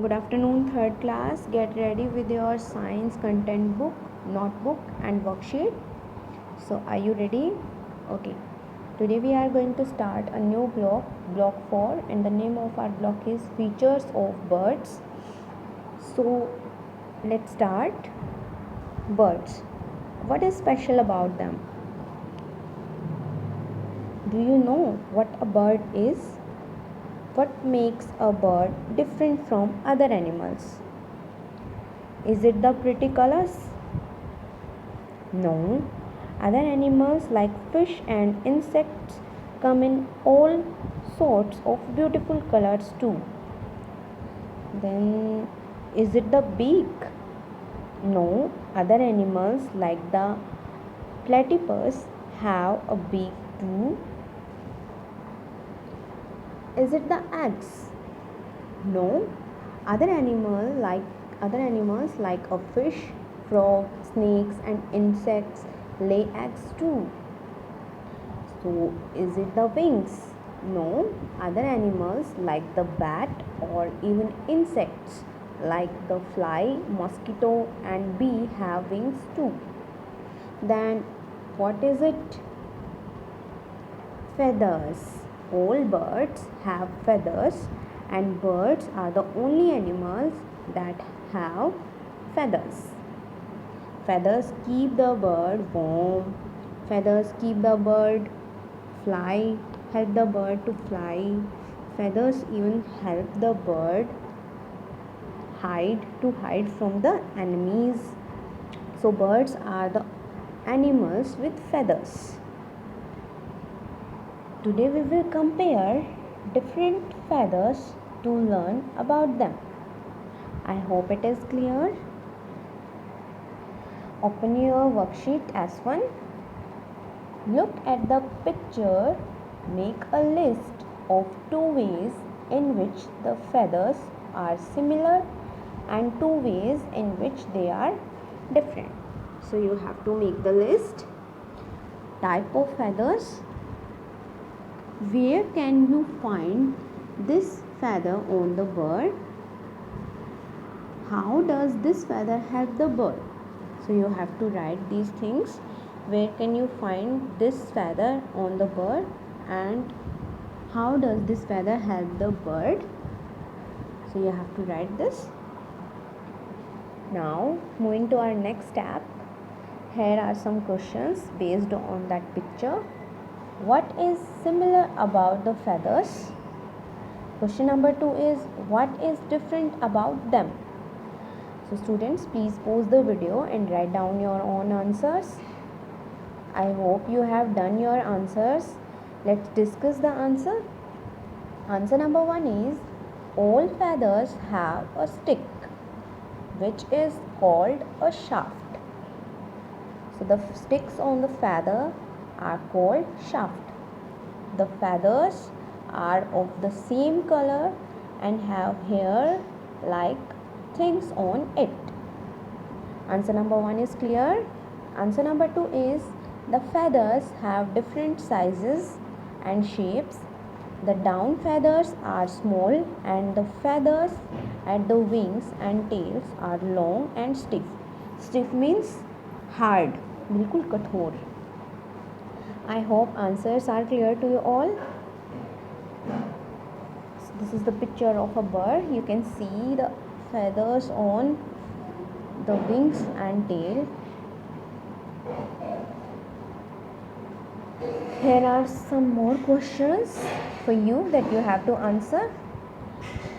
Good afternoon, third class. Get ready with your science content book, notebook, and worksheet. So, are you ready? Okay. Today we are going to start a new block 4, and the name of our block is Features of Birds. So, let's start. Birds. What is special about them? Do you know what a bird is? What makes a bird different from other animals? Is it the pretty colors? No. Other animals like fish and insects come in all sorts of beautiful colors too. Then, is it the beak? No. Other animals like the platypus have a beak too. Is it the eggs? No. Other animals like a fish, frog, snakes and insects lay eggs too. So, is it the wings? No. Other animals like the bat or even insects like the fly, mosquito and bee have wings too. Then what is it? Feathers. All birds have feathers, and birds are the only animals that have feathers. Feathers keep the bird warm. Feathers keep the bird fly, help the bird to fly. Feathers even help the bird hide from the enemies. So birds are the animals with feathers. Today we will compare different feathers to learn about them. I hope it is clear. Open your worksheet S1. Look at the picture. Make a list of 2 ways in which the feathers are similar and 2 ways in which they are different. So you have to make the list. Type of feathers. Where can you find this feather on the bird? How does this feather help the bird? So you have to write these things. Where can you find this feather on the bird, and how does this feather help the bird? So you have to write this. Now moving to our next step. Here are some questions based on that picture. What is similar about the feathers? Question number 2 is, what is different about them? So students, please pause the video and write down your own answers. I hope you have done your answers. Let's discuss the answer. Answer number 1 is, all feathers have a stick, which is called a shaft. So the sticks on the feather are called shaft. The feathers are of the same color and have hair like things on it. Answer number 1 is clear. Answer number 2 is, the feathers have different sizes and shapes. The down feathers are small and the feathers at the wings and tails are long and stiff. Stiff means hard, बिल्कुल कठोर. I hope answers are clear to you all. This is the picture of a bird. You can see the feathers on the wings and tail. Here are some more questions for you that you have to answer.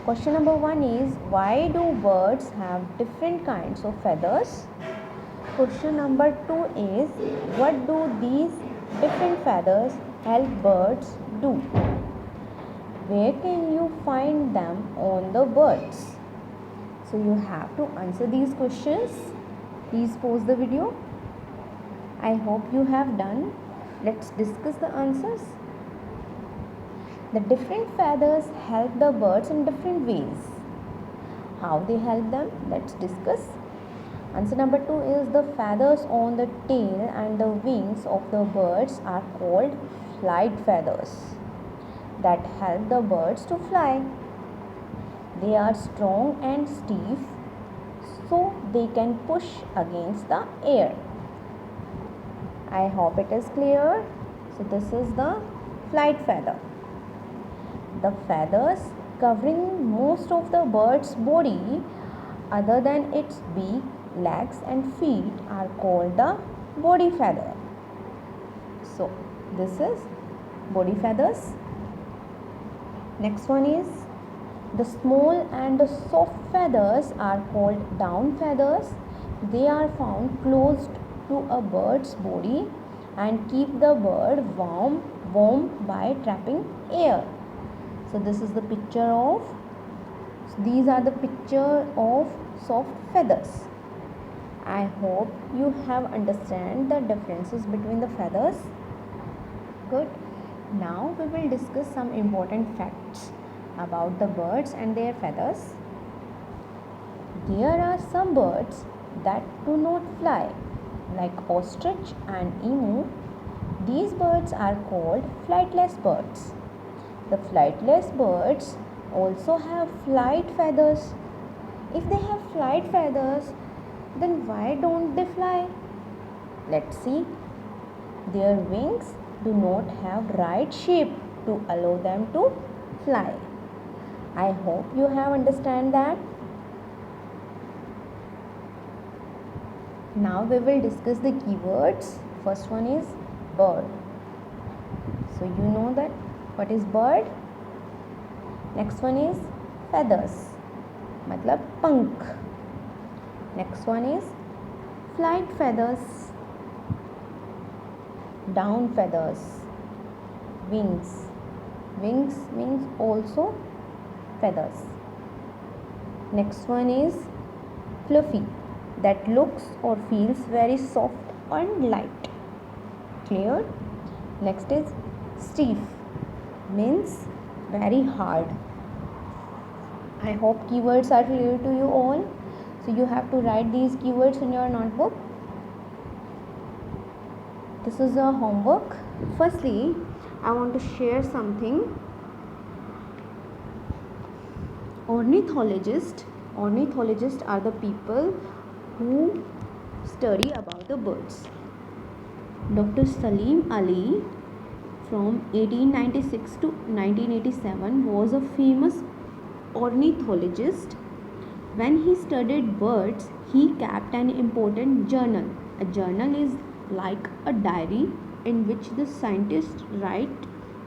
Question number 1 is, why do birds have different kinds of feathers? Question number 2 is, what do these different feathers help birds do? Where can you find them on the birds? So you have to answer these questions. Please pause the video. I hope you have done. Let's discuss the answers. The different feathers help the birds in different ways. How they help them? Let's discuss. Answer number 2 is, the feathers on the tail and the wings of the birds are called flight feathers that help the birds to fly. They are strong and stiff, so they can push against the air. I hope it is clear. So this is the flight feather. The feathers covering most of the bird's body other than its beak, legs and feet are called the body feather. So this is body feathers. Next one is the small and the soft feathers are called down feathers. They are found close to a bird's body and keep the bird warm by trapping air. So this is the picture of, these are the picture of soft feathers. I hope you have understand the differences between the feathers. Good. Now we will discuss some important facts about the birds and their feathers. There are some birds that do not fly, like ostrich and emu. These birds are called flightless birds. The flightless birds also have flight feathers. If they have flight feathers, then why don't they fly? Let's see. Their wings do not have right shape to allow them to fly. I hope you have understand that. Now we will discuss the keywords. First one is bird. So you know that what is bird. Next one is feathers, matlab pank. Next one is flight feathers, down feathers, wings. Wings means also feathers. Next one is fluffy, that looks or feels very soft and light. Clear? Next is stiff, means very hard. I hope keywords are clear to you all. So you have to write these keywords in your notebook. This is a homework. Firstly, I want to share something. Ornithologists are the people who study about the birds. Dr. Salim Ali from 1896 to 1987 was a famous ornithologist. When he studied birds, he kept an important journal. A journal is like a diary in which the scientists write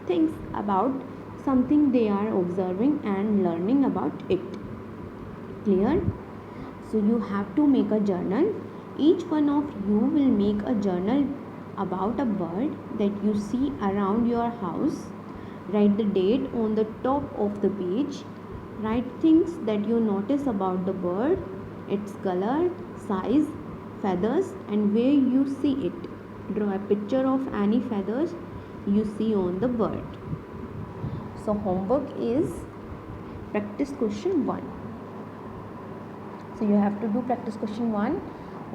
things about something they are observing and learning about it. Clear? So you have to make a journal. Each one of you will make a journal about a bird that you see around your house. Write the date on the top of the page. Write things that you notice about the bird, its color, size, feathers and where you see it. Draw a picture of any feathers you see on the bird. So homework is practice question 1. So you have to do practice question 1.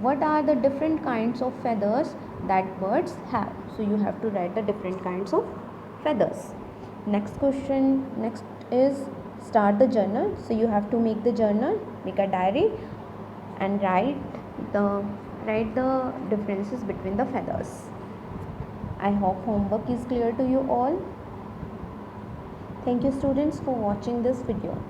What are the different kinds of feathers that birds have? So you have to write the different kinds of feathers. Next question, next is start the journal. So you have to make the journal, make a diary and write the differences between the feathers. I hope homework is clear to you all. Thank you students for watching this video.